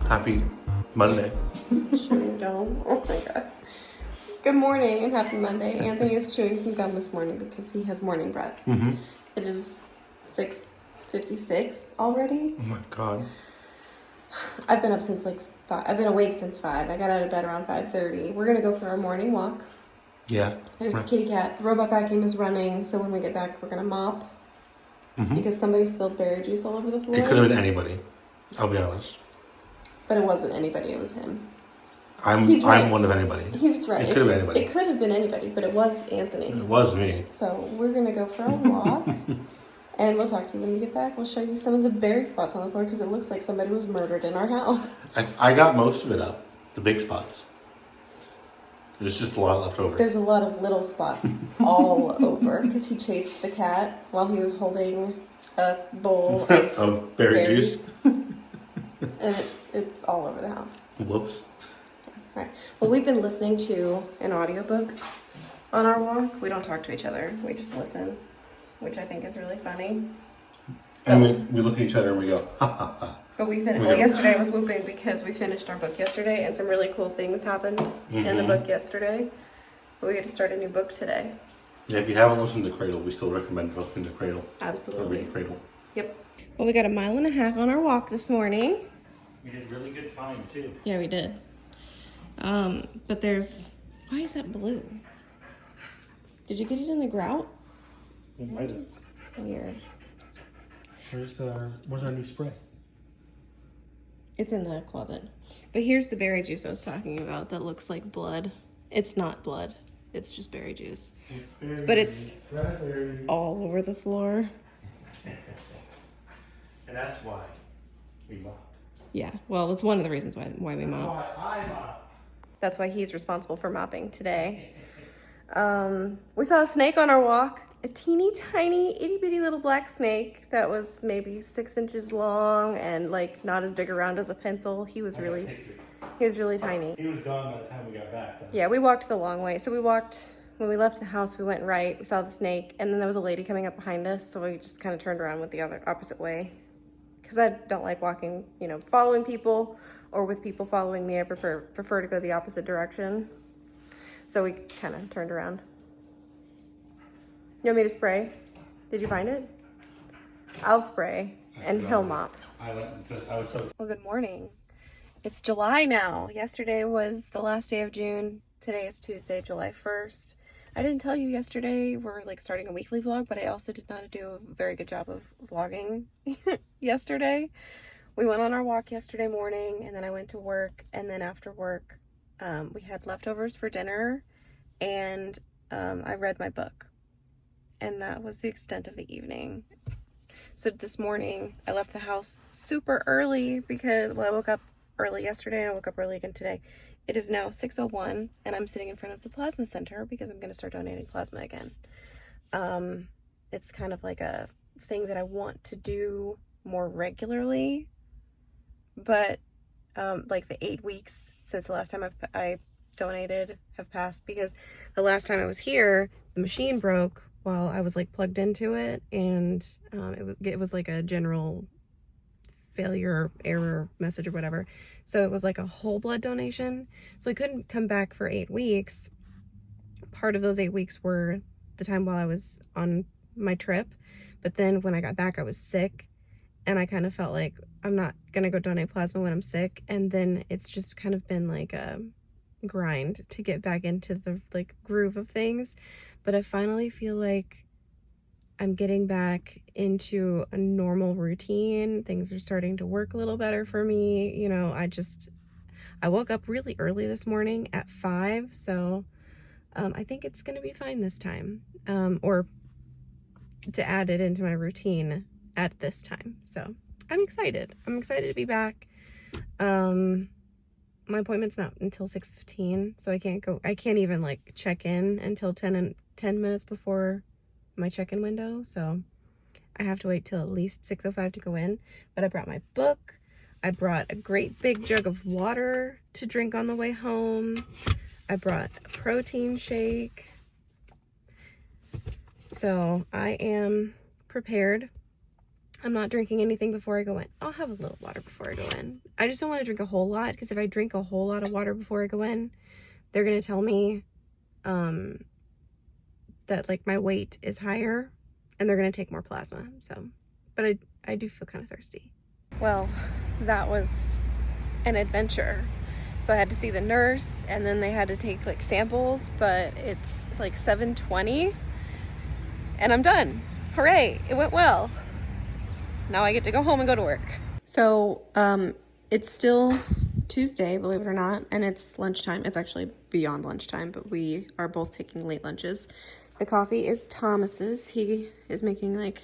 Happy Monday. Chewing gum. Oh my god. Good morning and happy Monday. Anthony is chewing some gum this morning because he has morning breath. Mm-hmm. It is 6:56 already. Oh my god. I've been up since like 5. I've been awake since 5. I got out of bed around 5:30. We're gonna go for our morning walk. Yeah. There's the kitty cat. The robot vacuum is running, so when we get back, we're gonna mop because somebody spilled berry juice all over the floor. It could have been anybody. I'll be honest. But it wasn't anybody. It was him. I'm one of anybody. He was right. It could have been anybody. It could have been anybody, but it was Anthony. It was me. So we're gonna go for a walk, and we'll talk to you when we get back. We'll show you some of the berry spots on the floor because it looks like somebody was murdered in our house. I got most of it up. The big spots. There's just a lot left over. There's a lot of little spots all over because he chased the cat while he was holding a bowl of berry juice. And it's all over the house. Whoops. Right. Well, we've been listening to an audiobook on our walk. We don't talk to each other. We just listen, which I think is really funny. And we look at each other and we go, ha ha ha. But we finished. Well, yesterday I was whooping because we finished our book yesterday, and some really cool things happened in the book yesterday. But we get to start a new book today. Yeah, if you haven't listened to Cradle, we still recommend listening to Cradle. Absolutely. Or reading Cradle. Yep. Well, we got 1.5 miles on our walk this morning. We did really good time too. Yeah, we did. But there's. Why is that blue? Did you get it in the grout? It might have. Weird. Where's our new spray? It's in the closet. But here's the berry juice I was talking about that looks like blood. It's not blood. It's just berry juice. But it's all over the floor. And that's why we mopped. Yeah, well, it's one of the reasons why we mop. Why I mop. That's why he's responsible for mopping today. We saw a snake on our walk. A teeny tiny, itty bitty little black snake that was maybe 6 inches long and like not as big around as a pencil. He was really tiny. He was gone by the time we got back. Though. Yeah, we walked the long way. So when we left the house, we went right. We saw the snake, and then there was a lady coming up behind us. So we just kind of turned around with the opposite way. Because I don't like walking, following people or with people following me. I prefer to go the opposite direction. So we kind of turned around. You want me to spray? Did you find it? I'll spray and he'll mop. I was so. Well, good morning. It's July now. Yesterday was the last day of June. Today is Tuesday, July 1st. I didn't tell you yesterday we're starting a weekly vlog, but I also did not do a very good job of vlogging yesterday. We went on our walk yesterday morning, and then I went to work, and then after work we had leftovers for dinner, and I read my book. And that was the extent of the evening. So this morning, I left the house super early because, I woke up early yesterday and I woke up early again today. It is now 6:01 and I'm sitting in front of the plasma center because I'm going to start donating plasma again. It's kind of like a thing that I want to do more regularly, but like the 8 weeks since the last time I donated have passed because the last time I was here, the machine broke while I was plugged into it, and it was like a general failure error message or whatever. So it was like a whole blood donation. So I couldn't come back for 8 weeks. Part of those 8 weeks were the time while I was on my trip. But then when I got back, I was sick, and I kind of felt like I'm not gonna go donate plasma when I'm sick. And then it's just kind of been like a grind to get back into the groove of things. But I finally feel like I'm getting back into a normal routine. Things are starting to work a little better for me. I woke up really early this morning at 5, so I think it's gonna be fine this time, or to add it into my routine at this time. So I'm excited to be back. My appointment's not until 6:15, so I can't even check in until 10 minutes before my check-in window, so I have to wait till at least 6:05 to go in. But I brought my book. I brought a great big jug of water to drink on the way home. I brought a protein shake. So I am prepared. I'm not drinking anything before I go in. I'll have a little water before I go in. I just don't want to drink a whole lot, because if I drink a whole lot of water before I go in, they're going to tell me that like my weight is higher and they're going to take more plasma. So, but I do feel kind of thirsty. Well, that was an adventure. So I had to see the nurse, and then they had to take like samples, but it's like 7:20 and I'm done. Hooray, it went well. Now I get to go home and go to work. So it's still Tuesday, believe it or not, and it's lunchtime. It's actually beyond lunchtime, but we are both taking late lunches. The coffee is Thomas's. He is making like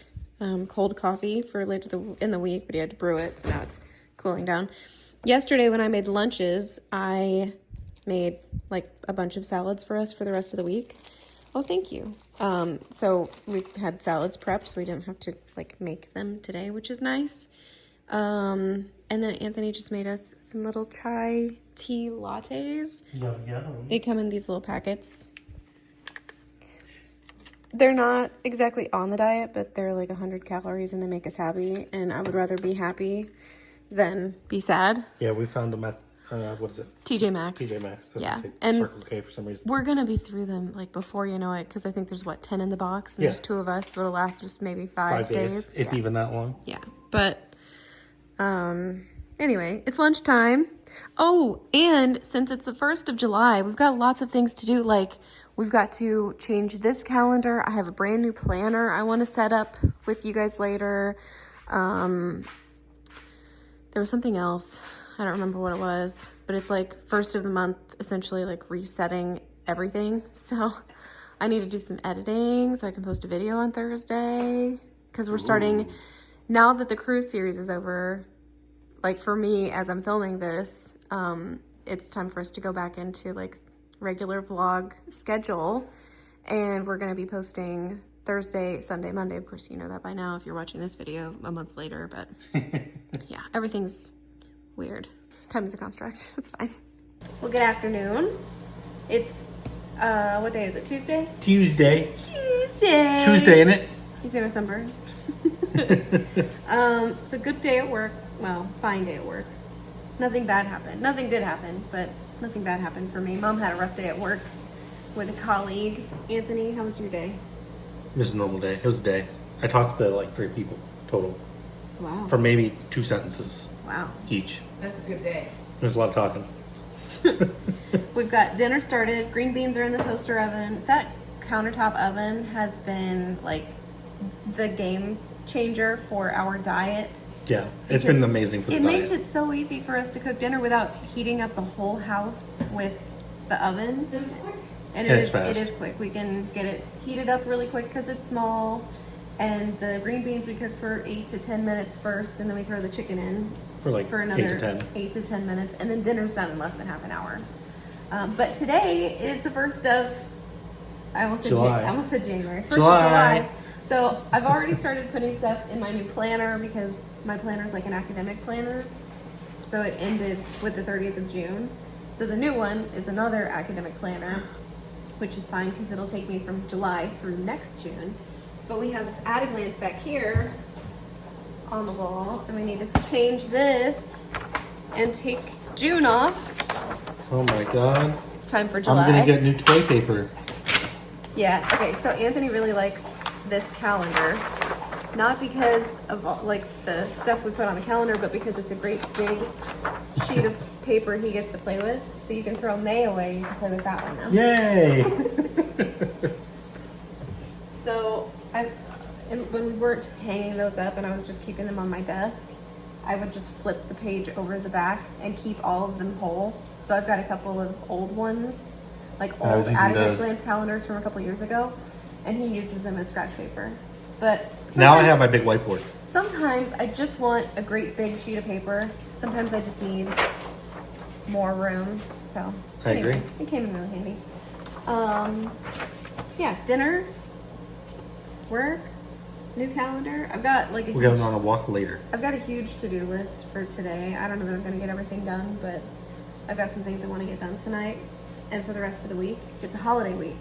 cold coffee for later in the week, but he had to brew it, so now it's cooling down. Yesterday when I made lunches, I made like a bunch of salads for us for the rest of the week. Oh, thank you. So we had salads prepped, so we didn't have to like make them today, which is nice. And then Anthony just made us some little chai tea lattes. Yum, yum. They come in these little packets. They're not exactly on the diet, but they're like 100 calories and they make us happy. And I would rather be happy than be sad. Yeah, we found them at, what is it? TJ Maxx. TJ Maxx. Yeah. And Circle K for some reason. we're going to be through them like before you know it, because I think there's 10 in the box. And there's 2 of us, so it'll last us maybe 5 days. If even that long. Yeah. But anyway, it's lunchtime. Oh, and since it's the 1st of July, we've got lots of things to do. Like, we've got to change this calendar. I have a brand new planner I want to set up with you guys later. There was something else. I don't remember what it was, but it's like first of the month, essentially like resetting everything. So I need to do some editing so I can post a video on Thursday, because we're starting now that the cruise series is over. Like for me, as I'm filming this, it's time for us to go back into like regular vlog schedule, and we're going to be posting Thursday, Sunday, Monday. Of course, you know that by now if you're watching this video a month later, but yeah, everything's weird. Time is a construct. It's fine. Well, good afternoon. It's, what day is it? Tuesday? Tuesday, Tuesday, innit? You see my sunburn? It's a good day at work. Well, fine day at work. Nothing bad happened. Nothing did happen, but nothing bad happened for me. Mom had a rough day at work with a colleague. Anthony, how was your day? It was a normal day. It was a day. I talked to like 3 people total. Wow. For maybe 2 sentences Wow. each. That's a good day. There's a lot of talking. We've got dinner started. Green beans are in the toaster oven. That countertop oven has been like the game changer for our diet. Yeah, it's been amazing for the diet. It makes diet. it so easy for us to cook dinner without heating up the whole house with the oven. And it's fast. It is quick. We can get it heated up really quick because it's small. And the green beans we cook for 8 to 10 minutes first, and then we throw the chicken in For like for another 8 to 10. 8 to 10 minutes, and then dinner's done in less than half an hour. But today is the 1st of, I almost said January. 1st of July. So I've already started putting stuff in my new planner, because my planner is like an academic planner. So it ended with the 30th of June. So the new one is another academic planner, which is fine because it'll take me from July through next June. But we have this attic glance back here on the wall, and we need to change this and take June off. Oh my god. It's time for July. I'm gonna get new toy paper. Yeah, okay, so Anthony really likes this calendar. Not because of all, like the stuff we put on the calendar, but because it's a great big sheet of paper he gets to play with. So you can throw May away, you can play with that one now. Yay! So when we weren't hanging those up and I was just keeping them on my desk, I would just flip the page over the back and keep all of them whole. So I've got a couple of old ones, like old Attic Glance calendars from a couple years ago, and he uses them as scratch paper. But now I have my big whiteboard. Sometimes I just want a great big sheet of paper. Sometimes I just need more room. So I agree. It came in really handy. Yeah, dinner, work, new calendar. I've got like We're going on a walk later. I've got a huge to-do list for today. I don't know that I'm gonna get everything done, but I've got some things I want to get done tonight and for the rest of the week. It's a holiday week.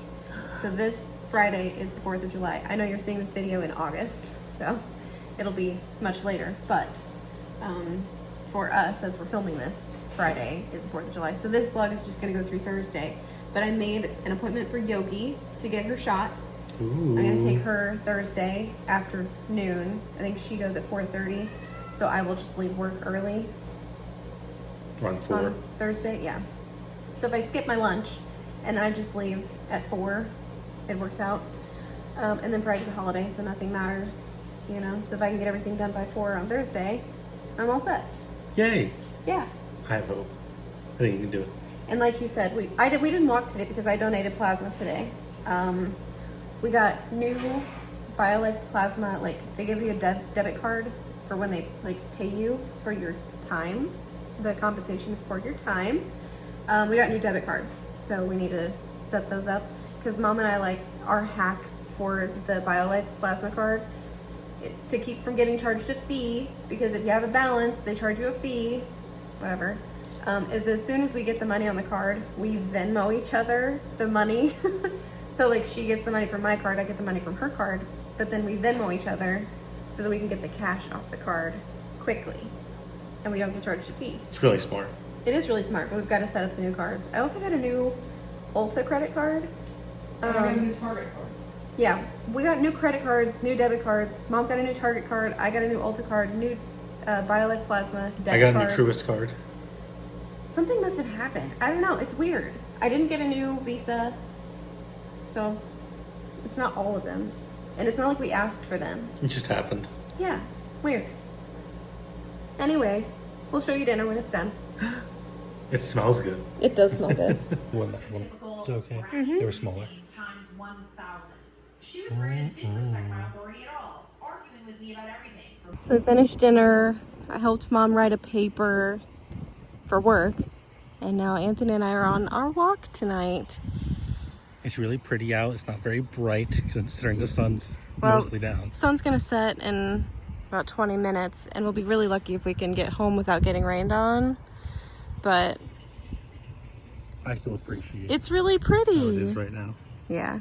So this Friday is the 4th of July. I know you're seeing this video in August, so it'll be much later. But for us, as we're filming this, Friday is the 4th of July. So this vlog is just going to go through Thursday. But I made an appointment for Yogi to get her shot. Ooh. I'm going to take her Thursday afternoon. I think she goes at 4:30. So I will just leave work early. Around 4. On Thursday, yeah. So if I skip my lunch and I just leave at 4, it works out. And then Friday's a holiday, so nothing matters, you know. So if I can get everything done by 4 on Thursday, I'm all set. Yay! Yeah. I have hope. I think you can do it. And like he said, we didn't walk today because I donated plasma today. We got new BioLife plasma. Like they give you a debit card for when they like pay you for your time. The compensation is for your time. We got new debit cards, so we need to set those up because Mom and I like our hack for the BioLife plasma card to keep from getting charged a fee, because if you have a balance, they charge you a fee, whatever. Is as soon as we get the money on the card, we Venmo each other the money. So like she gets the money from my card, I get the money from her card, but then we Venmo each other so that we can get the cash off the card quickly and we don't get charged a fee. It's really smart. It is really smart, but we've got to set up the new cards. I also got a new Ulta credit card. I got a new Target card. Yeah, we got new credit cards, new debit cards. Mom got a new Target card. I got a new Ulta card, new BioLife plasma debit I got a cards. new Truist card. Something must have happened. I don't know. It's weird. I didn't get a new Visa, so it's not all of them. And it's not like we asked for them. It just happened. Yeah, weird. Anyway, we'll show you dinner when it's done. It smells good. It does smell good. It's okay. Mm-hmm. They were smaller. Times 1,000. She was rude and didn't respect my authority at all, arguing with me about everything. So we finished dinner. I helped Mom write a paper for work. And now Anthony and I are on our walk tonight. It's really pretty out. It's not very bright considering the sun's mostly down. Sun's gonna set in about 20 minutes and we'll be really lucky if we can get home without getting rained on. But I still appreciate it's really pretty. how it is right now. Yeah.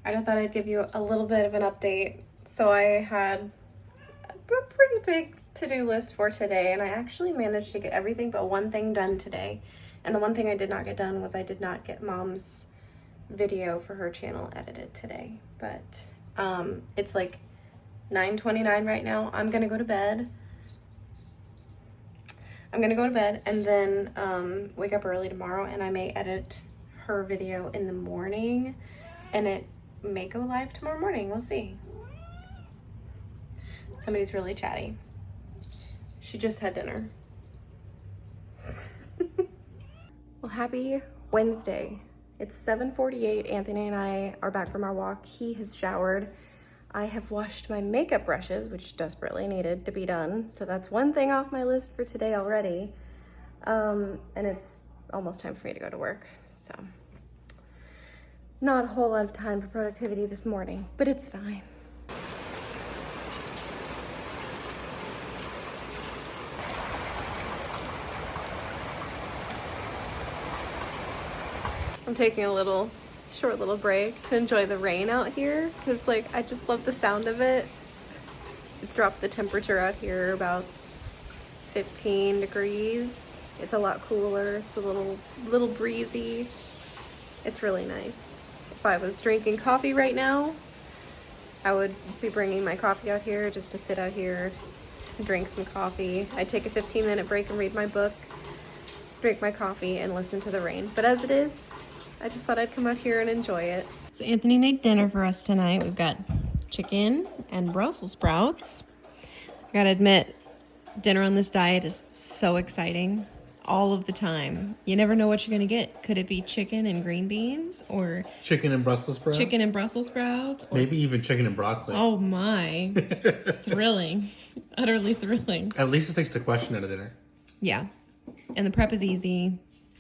I thought I'd give you a little bit of an update. So I had a pretty big to-do list for today, and I actually managed to get everything but one thing done today. And the one thing I did not get done was I did not get Mom's video for her channel edited today. But it's like 9:29 right now. I'm gonna go to bed. And then wake up early tomorrow, and I may edit her video in the morning, and it may go live tomorrow morning. We'll see. Somebody's really chatty. She just had dinner. Well, happy Wednesday. It's 7:48. Anthony and I are back from our walk. He has showered. I have washed my makeup brushes, which desperately needed to be done. So that's one thing off my list for today already. And it's almost time for me to go to work. So not a whole lot of time for productivity this morning, but it's fine. I'm taking a short little break to enjoy the rain out here because like I just love the sound of it. It's dropped the temperature out here about 15 degrees. It's a lot cooler. It's a little breezy. It's really nice. If I was drinking coffee right now, I would be bringing my coffee out here just to sit out here and drink some coffee. I'd take a 15-minute break and read my book, drink my coffee, and listen to the rain. But as it is, I just thought I'd come out here and enjoy it. So Anthony made dinner for us tonight. We've got chicken and Brussels sprouts. I gotta admit, dinner on this diet is so exciting all of the time. You never know what you're gonna get. Could it be chicken and green beans, or Chicken and Brussels sprouts? chicken and Brussels sprouts? Or, Maybe even chicken and broccoli. oh my. Thrilling. Utterly thrilling. At least it takes the question out of dinner. Yeah. And the prep is easy.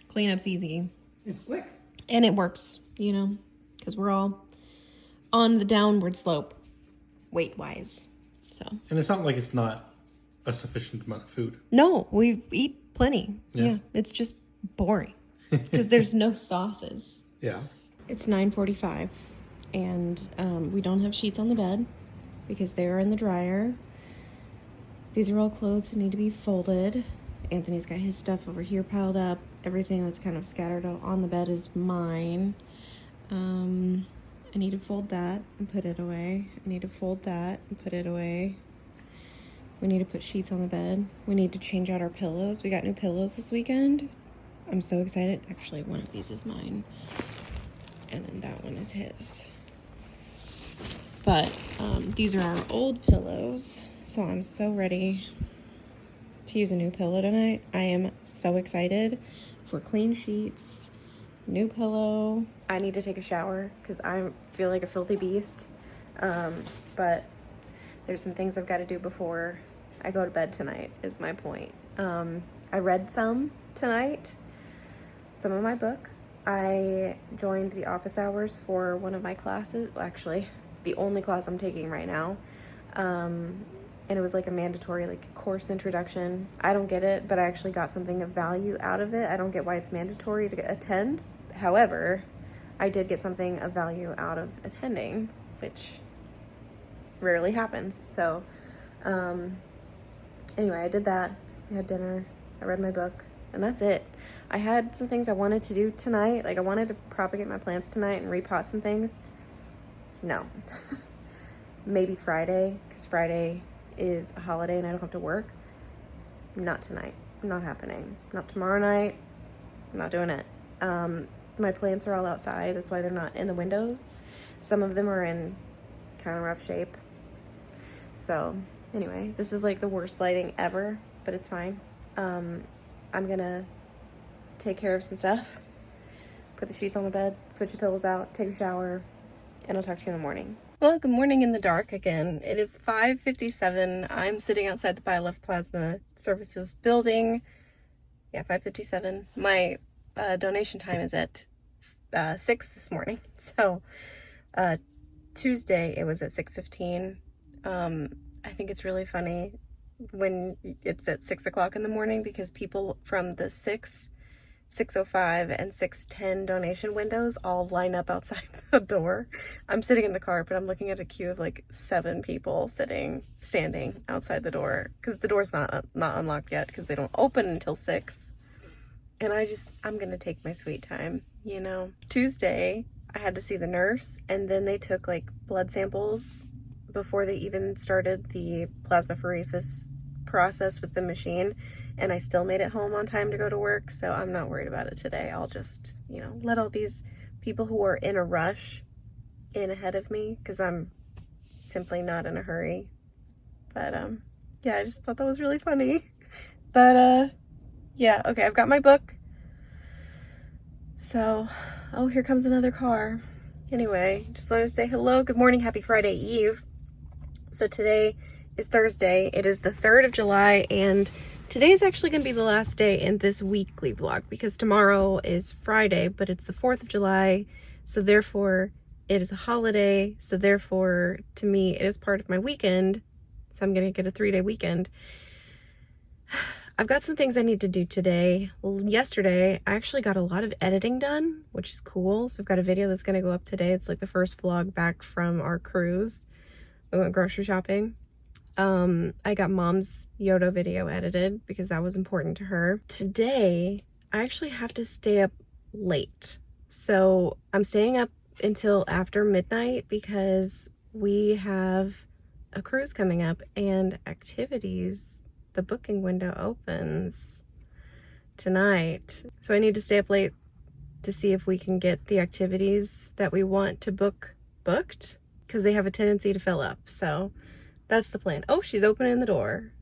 Cleanup's easy. It's quick. And it works, you know, because we're all on the downward slope weight-wise. So And it's not like it's not a sufficient amount of food. no, we eat plenty. Yeah. Yeah, it's just boring because there's no sauces. Yeah. It's 9:45, and we don't have sheets on the bed. because they are in the dryer. These are all clothes that need to be folded. Anthony's got his stuff over here piled up. Everything that's kind of scattered on the bed is mine. I need to fold that and put it away. I need to fold that and put it away. We need to put sheets on the bed. We need to change out our pillows. We got new pillows this weekend. I'm so excited. Actually, one of these is mine. And then that one is his. But these are our old pillows. So I'm so ready to use a new pillow tonight. I am so excited for clean sheets, new pillow. I need to take a shower because I feel like a filthy beast. But there's some things I've got to do before I go to bed tonight is my point. I read some tonight, some of my book. I joined the office hours for one of my classes. Well, actually, the only class I'm taking right now. And it was like a mandatory like course introduction. I don't get it, but I actually got something of value out of it. I don't get why it's mandatory to attend. However, I did get something of value out of attending, which rarely happens. So anyway, I did that. I had dinner. I read my book, and that's it. I had some things I wanted to do tonight. Like I wanted to propagate my plants tonight and repot some things. No. Maybe Friday, because Friday is a holiday and I don't have to work. Not tonight. Not happening. Not tomorrow night. I'm not doing it. My plants are all outside. That's why they're not in the windows. Some of them are in kind of rough shape. So anyway, this is like the worst lighting ever, but it's fine. I'm gonna take care of some stuff, put the sheets on the bed, switch the pillows out, take a shower, and I'll talk to you in the morning. Well, good morning in the dark again. It is 5:57. I'm sitting outside the BioLife Plasma Services building. Yeah, 5:57. My donation time is at 6 this morning. So Tuesday it was at 6:15. I think it's really funny when it's at 6 o'clock in the morning because people from the 6:05 and 6:10 donation windows all line up outside the door. I'm sitting in the car, but I'm looking at a queue of like 7 people standing outside the door because the door's not unlocked yet because they don't open until 6. And I'm gonna take my sweet time, you know. Tuesday, I had to see the nurse, and then they took like blood samples before they even started the plasmapheresis process with the machine, and I still made it home on time to go to work, so I'm not worried about it today. I'll just, you know, let all these people who are in a rush in ahead of me because I'm simply not in a hurry. But yeah, I just thought that was really funny. But yeah, okay, I've got my book. So, oh, here comes another car. Anyway, just wanted to say hello, good morning, happy Friday Eve. So today is Thursday. It is the 3rd of July, and today is actually going to be the last day in this weekly vlog because tomorrow is Friday, but it's the 4th of July, so therefore it is a holiday, so therefore to me it is part of my weekend, so I'm going to get a 3-day weekend. I've got some things I need to do today. Yesterday, I actually got a lot of editing done, which is cool, so I've got a video that's going to go up today. It's like the first vlog back from our cruise. We went grocery shopping. I got Mom's Yoda video edited because that was important to her. Today, I actually have to stay up late. So I'm staying up until after midnight because we have a cruise coming up and activities. The booking window opens tonight. So I need to stay up late to see if we can get the activities that we want to booked because they have a tendency to fill up. So that's the plan. Oh, she's opening the door.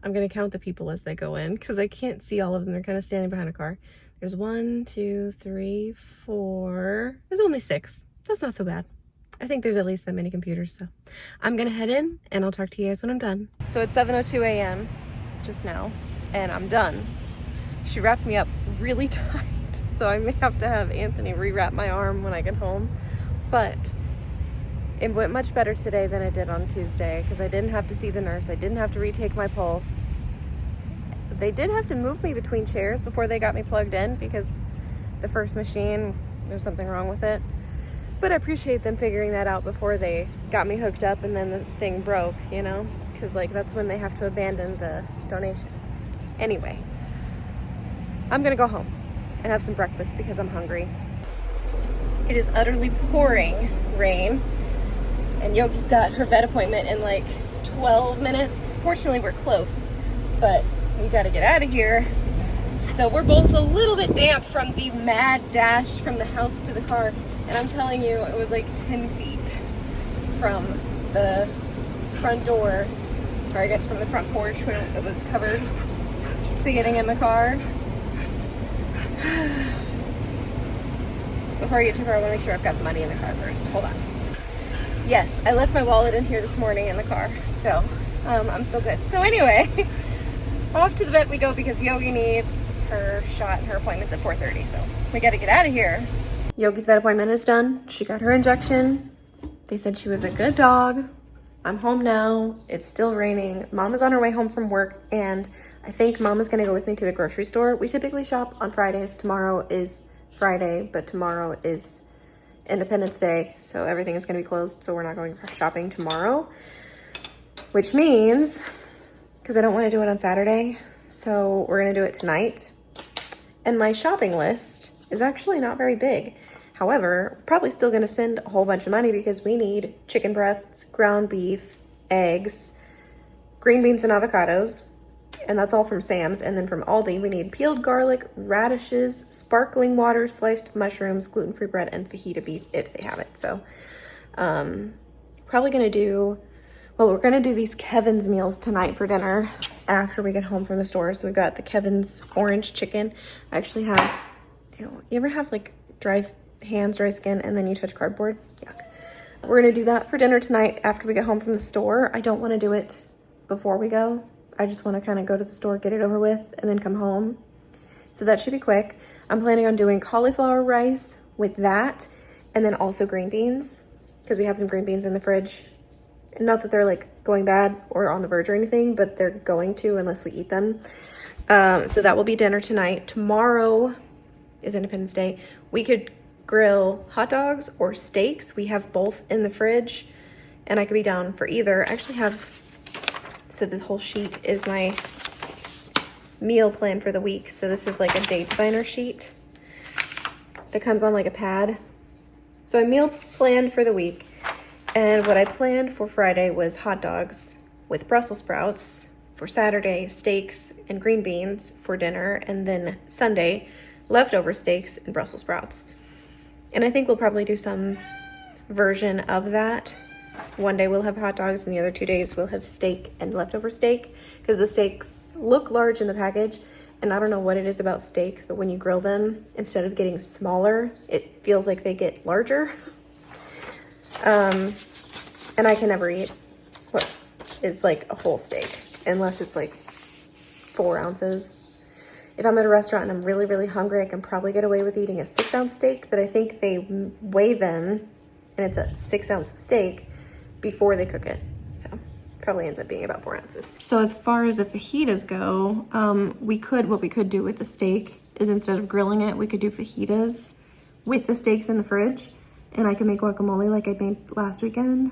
I'm going to count the people as they go in because I can't see all of them. They're kind of standing behind a car. There's 1, 2, 3, 4. There's only 6. That's not so bad. I think there's at least that many computers. So I'm going to head in and I'll talk to you guys when I'm done. So it's 7:02 a.m. just now and I'm done. She wrapped me up really tight. So I may have to have Anthony rewrap my arm when I get home. But it went much better today than it did on Tuesday because I didn't have to see the nurse. I didn't have to retake my pulse. They did have to move me between chairs before they got me plugged in because the first machine, there's something wrong with it. But I appreciate them figuring that out before they got me hooked up and then the thing broke, you know? Because, like, that's when they have to abandon the donation. Anyway, I'm gonna go home and have some breakfast because I'm hungry. It is utterly pouring rain, and Yogi's got her vet appointment in like 12 minutes. Fortunately, we're close, but we gotta get out of here. So we're both a little bit damp from the mad dash from the house to the car. And I'm telling you, it was like 10 feet from the front door, or I guess from the front porch when it was covered, to getting in the car. Before I get too far, I want to make sure I've got the money in the car first. Hold on. Yes, I left my wallet in here this morning in the car, so I'm still good. So anyway, off to the vet we go because Yogi needs her shot. Her appointment's at 4:30, so we got to get out of here. Yogi's vet appointment is done. She got her injection. They said she was a good dog. I'm home now. It's still raining. Mama's on her way home from work, and I think Mama's gonna go with me to the grocery store. We typically shop on Fridays. Tomorrow is Friday, but tomorrow is Independence Day, so everything is gonna be closed, so we're not going shopping tomorrow. Which means, because I don't wanna do it on Saturday, so we're gonna do it tonight. And my shopping list is actually not very big. However, probably still gonna spend a whole bunch of money because we need chicken breasts, ground beef, eggs, green beans and avocados, and that's all from Sam's. And then from Aldi, we need peeled garlic, radishes, sparkling water, sliced mushrooms, gluten-free bread, and fajita beef if they have it. So, probably gonna do, well, we're gonna do these Kevin's meals tonight for dinner after we get home from the store. So we've got the Kevin's orange chicken. I actually have, you ever have like dry skin, and then you touch cardboard? Yuck. We're gonna do that for dinner tonight after we get home from the store. I don't wanna do it before we go. I just wanna kind of go to the store, get it over with, and then come home. So that should be quick. I'm planning on doing cauliflower rice with that, and then also green beans, because we have some green beans in the fridge. Not that they're like going bad or on the verge or anything, but they're going to unless we eat them. So that will be dinner tonight. Tomorrow is Independence Day. We could grill hot dogs or steaks. We have both in the fridge, and I could be down for either. I actually have, so this whole sheet is my meal plan for the week. So this is like a day designer sheet that comes on like a pad. So I meal planned for the week, and what I planned for Friday was hot dogs with Brussels sprouts. For Saturday, steaks and green beans for dinner, and then Sunday, leftover steaks and Brussels sprouts. And I think we'll probably do some version of that. One day we'll have hot dogs, and the other 2 days we'll have steak and leftover steak, because the steaks look large in the package, and I don't know what it is about steaks, but when you grill them, instead of getting smaller, it feels like they get larger. And I can never eat what is like a whole steak unless it's like 4 ounces. If I'm at a restaurant and I'm really, really hungry, I can probably get away with eating a 6-ounce steak, but I think they weigh them, and it's a 6-ounce steak before they cook it. So probably ends up being about 4 ounces. So as far as the fajitas go, what we could do with the steak is, instead of grilling it, we could do fajitas with the steaks in the fridge, and I can make guacamole like I made last weekend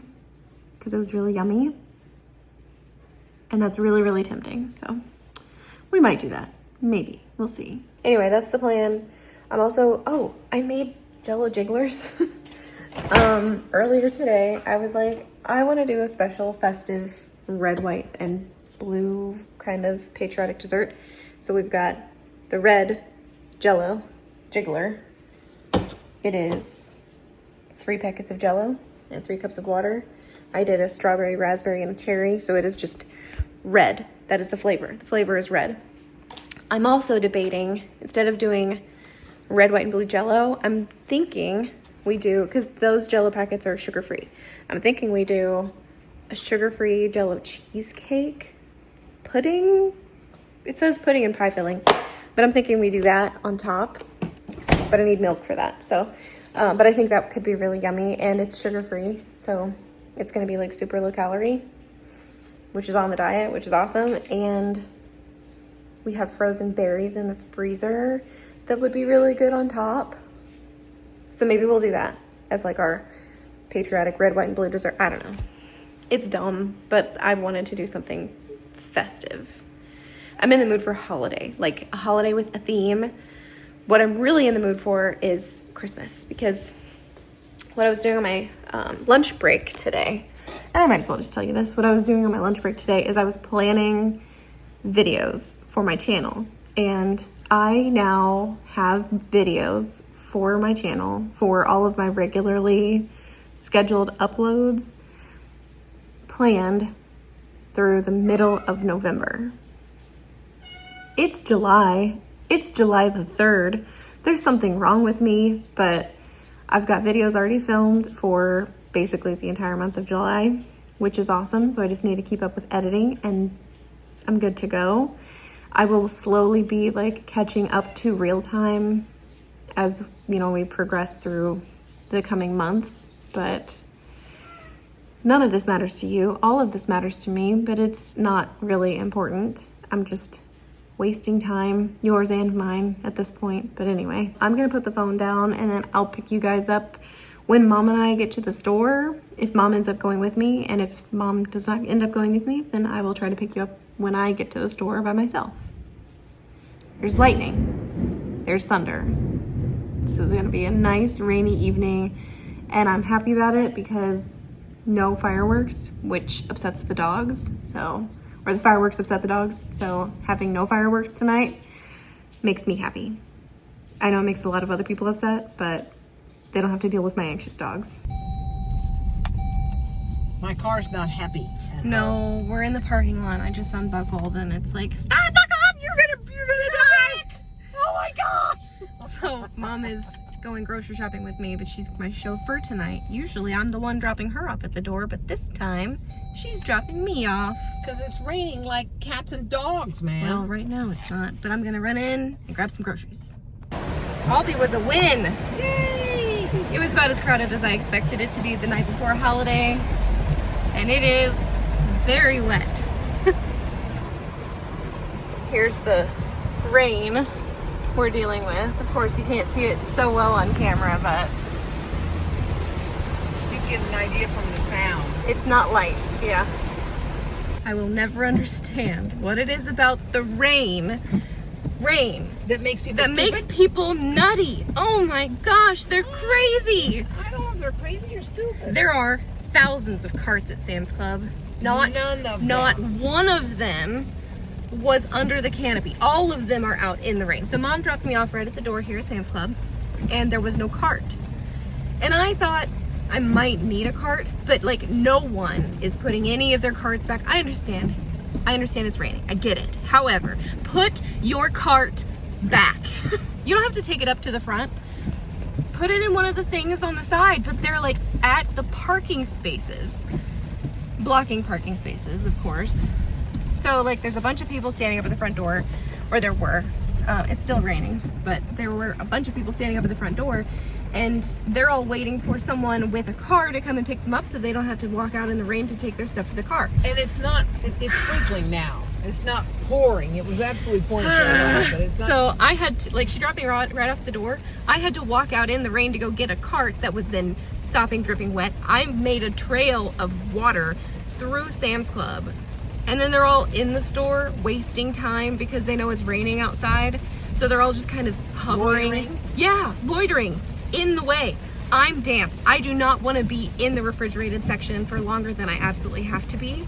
because it was really yummy. And that's really, really tempting. So we might do that. Maybe. We'll see. Anyway, that's the plan. I'm also, I made Jell-O jigglers. Earlier today, I was like, I want to do a special festive red, white, and blue kind of patriotic dessert. So we've got the red Jell-O jiggler. It is 3 packets of Jell-O and 3 cups of water. I did a strawberry, raspberry, and a cherry, so it is just red. That is the flavor. The flavor is red. I'm also debating, instead of doing red, white, and blue Jell-O, I'm thinking we do, because those Jell-O packets are sugar-free, I'm thinking we do a sugar-free Jell-O cheesecake pudding. It says pudding and pie filling, but I'm thinking we do that on top, but I need milk for that. So, but I think that could be really yummy, and it's sugar-free, so it's going to be like super low calorie, which is on the diet, which is awesome. And we have frozen berries in the freezer that would be really good on top. So maybe we'll do that. as like our patriotic red, white, and blue dessert. I don't know. It's dumb, but I wanted to do something festive. I'm in the mood for a holiday, like a holiday with a theme. What I'm really in the mood for is Christmas, because what I was doing on my lunch break today, and I might as well just tell you this, what I was doing on my lunch break today is I was planning videos for my channel, and I now have videos for my channel for all of my regularly scheduled uploads planned through the middle of November. It's July. It's July the 3rd. There's something wrong with me, but I've got videos already filmed for basically the entire month of July, which is awesome. So I just need to keep up with editing and I'm good to go. I will slowly be like catching up to real time as, you know, we progress through the coming months, but none of this matters to you. All of this matters to me, but it's not really important. I'm just wasting time, yours and mine at this point. But anyway, I'm gonna put the phone down and then I'll pick you guys up when Mom and I get to the store. If Mom ends up going with me, and if Mom does not end up going with me, then I will try to pick you up when I get to the store by myself. There's lightning, there's thunder. This is gonna be a nice rainy evening, and I'm happy about it because no fireworks, which upsets the dogs, or the fireworks upset the dogs, so having no fireworks tonight makes me happy. I know it makes a lot of other people upset, but they don't have to deal with my anxious dogs. My car's not happy. No, we're in the parking lot. I just unbuckled and it's like, stop, buckle up, you're gonna die. Oh my gosh! So Mom is going grocery shopping with me, but she's my chauffeur tonight. Usually I'm the one dropping her off at the door, but this time she's dropping me off. Because it's raining like cats and dogs, man. Well, right now it's not, but I'm gonna run in and grab some groceries. Aldi was a win. Yay! It was about as crowded as I expected it to be the night before a holiday, and it is very wet. Here's the rain we're dealing with. Of course, you can't see it so well on camera, but you get an idea from the sound. it's not light. Yeah. I will never understand what it is about the rain That makes people that makes people nutty. Oh my gosh, they're crazy. I don't know if they're crazy or stupid. There are thousands of carts at Sam's Club. Not one of them was under the canopy. All of them are out in the rain. So Mom dropped me off right at the door here at Sam's Club, and there was no cart. And I thought I might need a cart, but like no one is putting any of their carts back. I understand it's raining. I get it. However, put your cart back. You don't have to take it up to the front. Put it in one of the things on the side, but they're like at the parking spaces. Blocking parking spaces, of course. So like there's a bunch of people standing up at the front door, or there were. It's still raining, but there were a bunch of people standing up at the front door, and they're all waiting for someone with a car to come and pick them up so they don't have to walk out in the rain to take their stuff to the car. And it's sprinkling now. It's not pouring. It was absolutely pouring. But it's not. So I had to, like, she dropped me right off the door. I had to walk out in the rain to go get a cart that was then stopping, dripping wet. I made a trail of water through Sam's Club. And then they're all in the store wasting time because they know it's raining outside. So they're all just kind of hovering. Loitering? Yeah, loitering in the way. I'm damp. I do not want to be in the refrigerated section for longer than I absolutely have to be.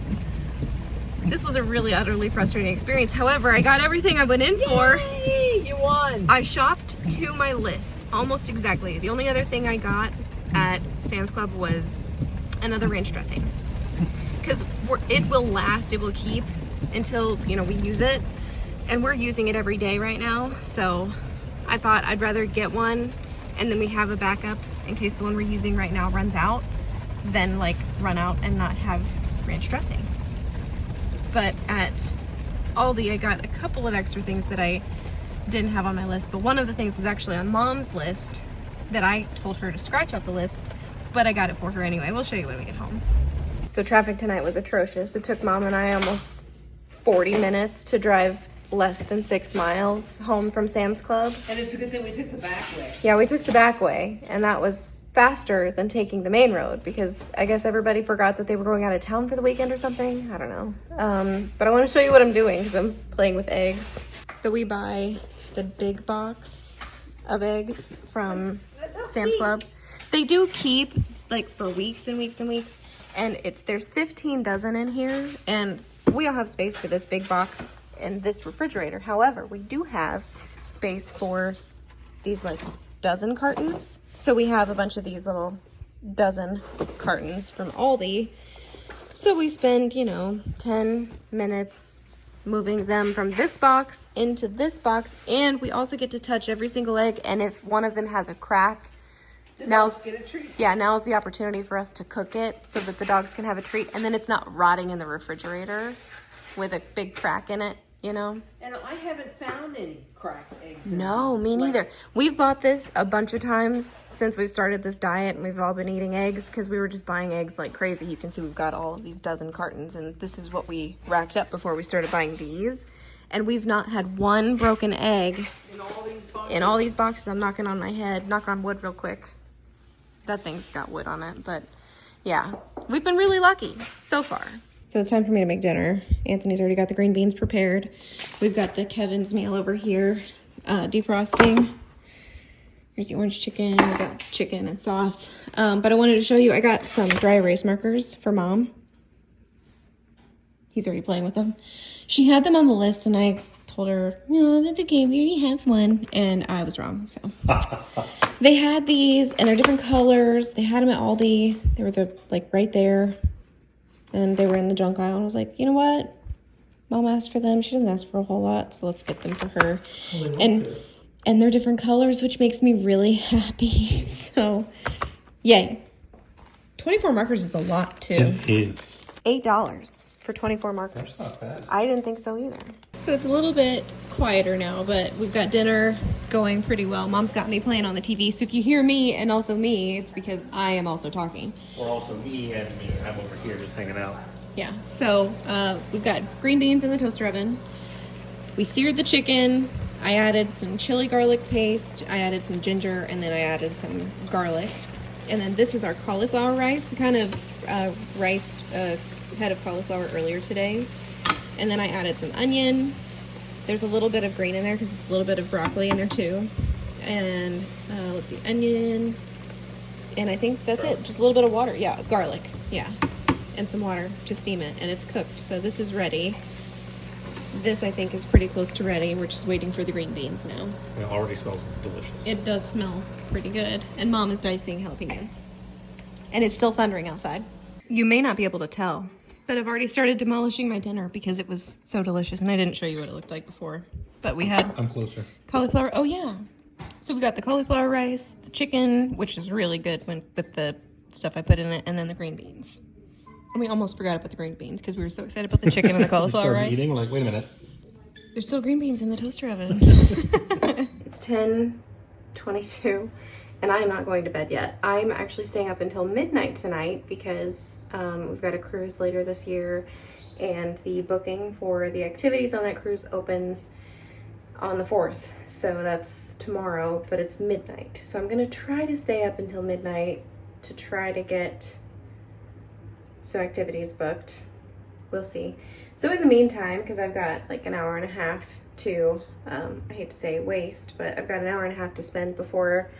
This was a really utterly frustrating experience. However, I got everything I went in for. Yay! You won. I shopped to my list, almost exactly. The only other thing I got at Sam's Club was another ranch dressing. Because it will last, it will keep until, we use it. And we're using it every day right now. So I thought I'd rather get one and then we have a backup in case the one we're using right now runs out, than like run out and not have ranch dressing. But at Aldi, I got a couple of extra things that I didn't have on my list. But one of the things was actually on Mom's list that I told her to scratch off the list, but I got it for her anyway. We'll show you when we get home. So traffic tonight was atrocious. It took Mom and I almost 40 minutes to drive less than 6 miles home from Sam's Club. And it's a good thing we took the back way. Yeah, we took the back way, and that was faster than taking the main road because I guess everybody forgot that they were going out of town for the weekend or something. I don't know. But I want to show you what I'm doing because I'm playing with eggs. So we buy the big box of eggs from Sam's Club. They do keep like for weeks and weeks and weeks, and there's 15 dozen in here, and we don't have space for this big box in this refrigerator. However, we do have space for these like dozen cartons. So we have a bunch of these little dozen cartons from Aldi. So we spend, 10 minutes moving them from this box into this box, and we also get to touch every single egg, and if one of them has a crack, now's the opportunity for us to cook it so that the dogs can have a treat, and then it's not rotting in the refrigerator with a big crack in it, And I haven't found any cracked eggs. No, me neither. We've bought this a bunch of times since we've started this diet, and we've all been eating eggs because we were just buying eggs like crazy. You can see we've got all of these dozen cartons, and this is what we racked up before we started buying these. And we've not had one broken egg in all these boxes. I'm knocking on my head. Knock on wood real quick. That thing's got wood on it, but yeah, we've been really lucky so far. So it's time for me to make dinner. Anthony's already got the green beans prepared. We've got the Kevin's meal over here, defrosting. Here's the orange chicken. We got chicken and sauce. But I wanted to show you, I got some dry erase markers for Mom. He's already playing with them. She had them on the list, and I told her, no, that's okay, we already have one. And I was wrong, so. They had these, and they're different colors. They had them at Aldi. They were right there. And they were in the junk aisle. And I was like, you know what? Mom asked for them. She doesn't ask for a whole lot, so let's get them for her. And they're different colors, which makes me really happy. So, yay. 24 markers is a lot, too. It is. $8 for 24 markers. That's not bad. I didn't think so either. So it's a little bit quieter now, but we've got dinner going pretty well. Mom's got me playing on the TV, so if you hear me and also me, it's because I am also talking. Or also me and me. I'm over here just hanging out. Yeah, so we've got green beans in the toaster oven. We seared the chicken. I added some chili garlic paste. I added some ginger, and then I added some garlic. And then this is our cauliflower rice. We kind of riced a head of cauliflower earlier today. And then I added some onion. There's a little bit of green in there because it's a little bit of broccoli in there too. And let's see, onion. And I think that's it. Just a little bit of water. Yeah, garlic. Yeah. And some water to steam it. And it's cooked. So this is ready. This, I think, is pretty close to ready. We're just waiting for the green beans now. It already smells delicious. It does smell pretty good. And Mom is dicing jalapenos. And it's still thundering outside. You may not be able to tell, but I've already started demolishing my dinner because it was so delicious. And I didn't show you what it looked like before. But we had I'm closer. cauliflower. Oh, yeah. So we got the cauliflower rice, the chicken, which is really good with the stuff I put in it, and then the green beans. And we almost forgot about the green beans because we were so excited about the chicken and the cauliflower rice. Eating. We're like, wait a minute. There's still green beans in the toaster oven. It's 10:22, and I am not going to bed yet. I'm actually staying up until midnight tonight because we've got a cruise later this year, and the booking for the activities on that cruise opens on the 4th. So that's tomorrow, but it's midnight. So I'm going to try to stay up until midnight to try to get some activities booked. We'll see. So in the meantime, because I've got like an hour and a half to, I hate to say waste, but I've got an hour and a half to spend before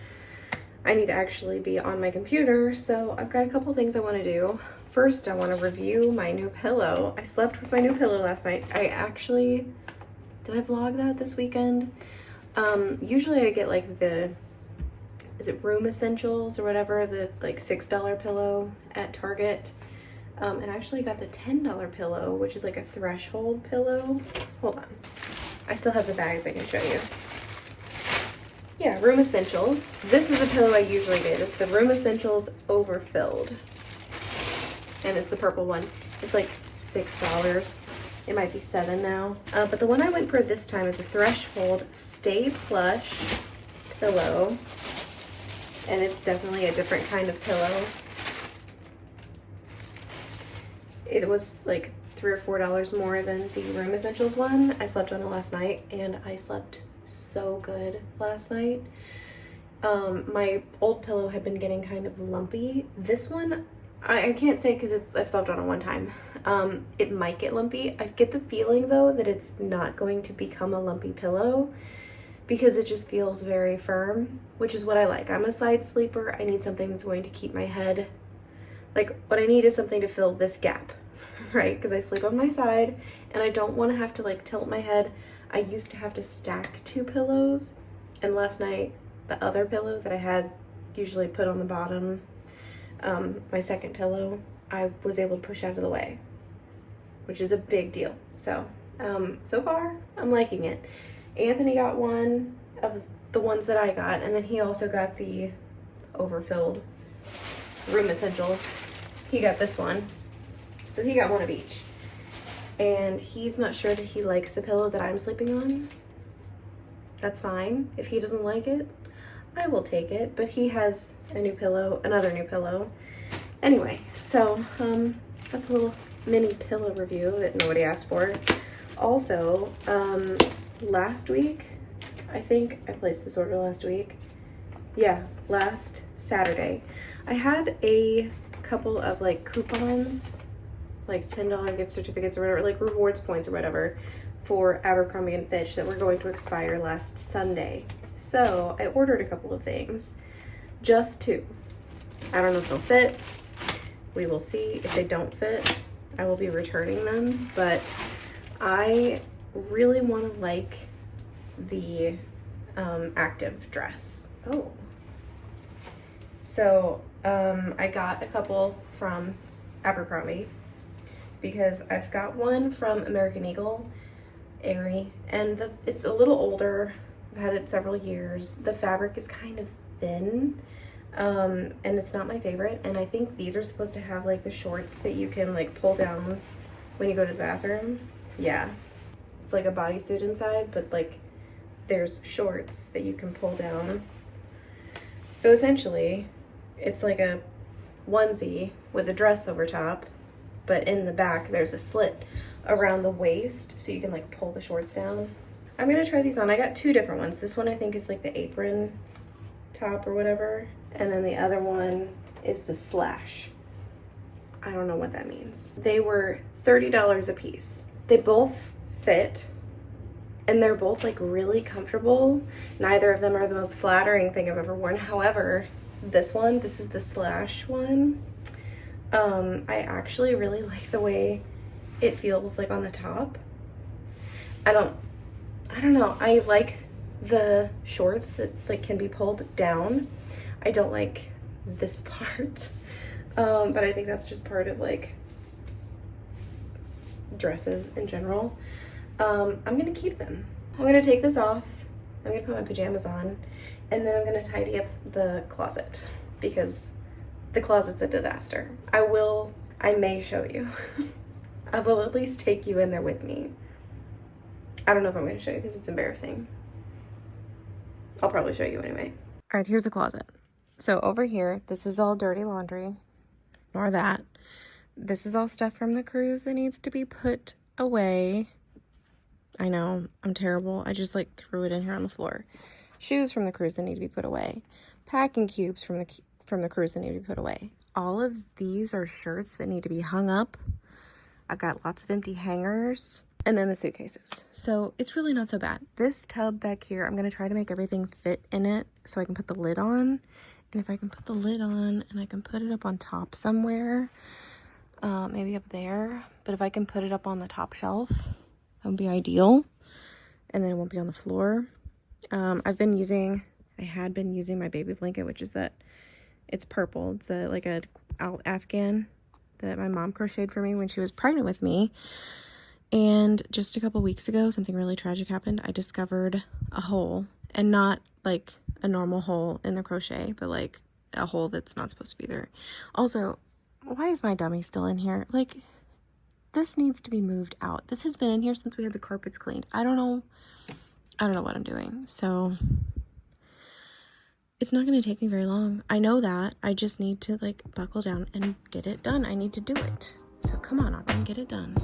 I need to actually be on my computer. So I've got a couple things I want to do. First, I want to review my new pillow. I slept with my new pillow last night. Did I vlog that this weekend? Usually I get like is it Room Essentials or whatever, the like $6 pillow at Target. And I actually got the $10 pillow, which is like a threshold pillow. Hold on. I still have the bags I can show you. Yeah, Room Essentials. This is the pillow I usually get. It's the Room Essentials Overfilled. And it's the purple one. It's like $6. It might be $7 now. But the one I went for this time is a Threshold Stay Plush pillow. And it's definitely a different kind of pillow. It was like $3 or $4 more than the Room Essentials one. I slept on it last night, and I slept so good last night. My old pillow had been getting kind of lumpy. This one, I can't say because I've slept on it one time. It might get lumpy. I get the feeling though that it's not going to become a lumpy pillow because it just feels very firm, which is what I like. I'm a side sleeper. I need something that's going to keep my head, like what I need is something to fill this gap, right? Because I sleep on my side and I don't want to have to like tilt my head. I used to have to stack 2 pillows, and last night the other pillow that I had usually put on the bottom, my second pillow, I was able to push out of the way, which is a big deal. So, so far I'm liking it. Anthony got one of the ones that I got, and then he also got the overfilled Room Essentials. He got this one. So he got one of each. And he's not sure that he likes the pillow that I'm sleeping on. That's fine. If he doesn't like it, I will take it. But he has a new pillow, another new pillow. Anyway, so that's a little mini pillow review that nobody asked for. Also, last week, I think I placed this order last week. Yeah, last Saturday. I had a couple of like coupons, like $10 gift certificates or whatever, like rewards points or whatever, for Abercrombie and Fitch that were going to expire last Sunday. So I ordered a couple of things, just 2. I don't know if they'll fit. We will see. If they don't fit, I will be returning them, but I really want to like the active dress. Oh. So I got a couple from Abercrombie because I've got one from American Eagle, Aerie, and it's a little older. I've had it several years. The fabric is kind of thin, and it's not my favorite. And I think these are supposed to have like the shorts that you can like pull down when you go to the bathroom. Yeah, it's like a bodysuit inside, but like there's shorts that you can pull down. So essentially, it's like a onesie with a dress over top, but in the back there's a slit around the waist so you can like pull the shorts down. I'm gonna try these on. I got 2 different ones. This one I think is like the apron top or whatever, and then the other one is the slash. I don't know what that means. They were $30 a piece. They both fit, and they're both like really comfortable. Neither of them are the most flattering thing I've ever worn. However, this is the slash one. I actually really like the way it feels like on the top. I don't know. I like the shorts that like can be pulled down. I don't like this part. But I think that's just part of like dresses in general. I'm gonna keep them. I'm gonna take this off. I'm gonna put my pajamas on, and then I'm gonna tidy up the closet because the closet's a disaster. I may show you. I will at least take you in there with me. I don't know if I'm gonna show you because it's embarrassing. I'll probably show you anyway. All right, here's the closet. So over here, this is all dirty laundry. Ignore that. This is all stuff from the cruise that needs to be put away. I know, I'm terrible. I just like threw it in here on the floor. Shoes from the cruise that need to be put away. Packing cubes from the cruise that need to be put away. All of these are shirts that need to be hung up. I've got lots of empty hangers. And then the suitcases. So it's really not so bad. This tub back here, I'm going to try to make everything fit in it so I can put the lid on. And if I can put the lid on and I can put it up on top somewhere, maybe up there. But if I can put it up on the top shelf, that would be ideal. And then it won't be on the floor. I had been using my baby blanket, which is it's purple. It's like a Afghan that my mom crocheted for me when she was pregnant with me. And just a couple weeks ago, something really tragic happened. I discovered a hole, and not like a normal hole in the crochet, but like a hole that's not supposed to be there. Also, why is my dummy still in here? Like, this needs to be moved out. This has been in here since we had the carpets cleaned. I don't know what I'm doing. So it's not going to take me very long. I know that. I just need to like buckle down and get it done. I need to do it. So come on, Auburn, get it done.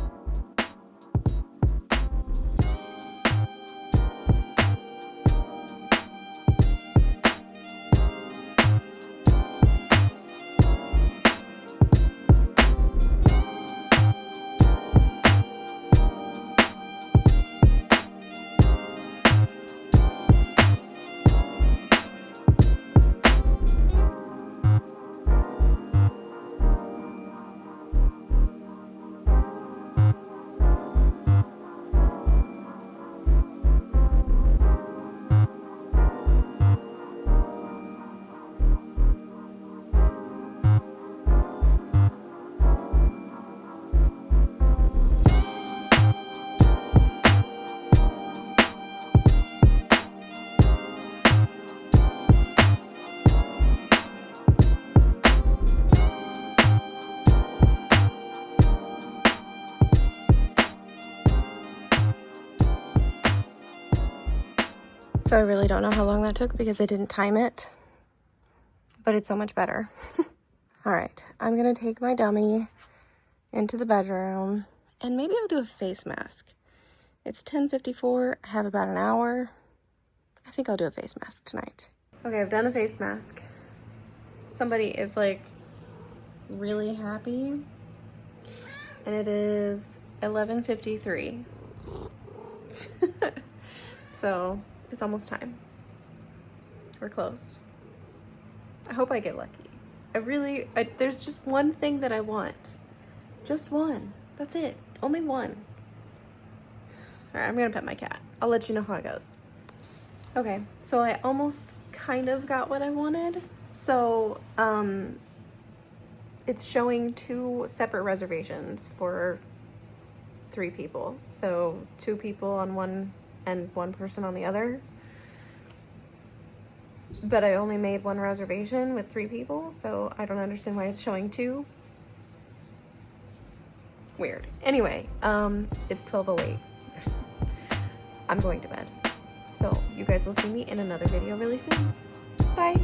So I really don't know how long that took because I didn't time it, but it's so much better. All right, I'm gonna take my dummy into the bedroom and maybe I'll do a face mask. It's 10:54, I have about an hour. I think I'll do a face mask tonight. Okay, I've done a face mask. Somebody is like really happy. And it is 11:53. So it's almost time. We're closed. I hope I get lucky. There's just one thing that I want. Just one. That's it. Only one. All right, I'm gonna pet my cat. I'll let you know how it goes. Okay, so I almost kind of got what I wanted. So, it's showing 2 separate reservations for 3 people. So 2 people on one and 1 person on the other. But I only made 1 reservation with 3 people, so I don't understand why it's showing 2. Weird. Anyway, it's 12:08. I'm going to bed. So you guys will see me in another video really soon. Bye.